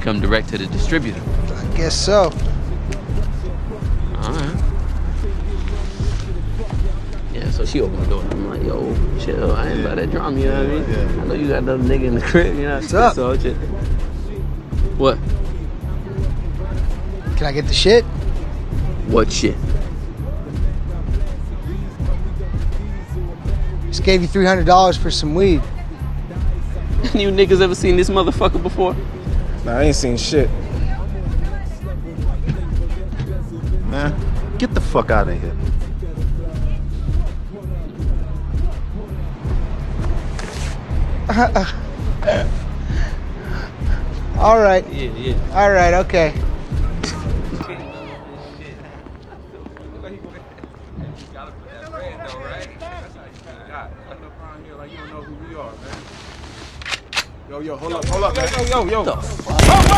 Come direct to the distributor. I guess so. Alright. Yeah, so she opened the door. I'm like, yo, chill. I ain't about that drama, you know what I mean? Yeah. I know you got another nigga in the crib, you know? What's up? So, shit. What? Can I get the shit? What shit? Just gave you $300 for some weed. You niggas ever seen this motherfucker before? Nah, I ain't seen shit. Man, get the fuck out of here. All right. Yeah. All right, okay. Yo, hold up, man. Yo. What the fuck?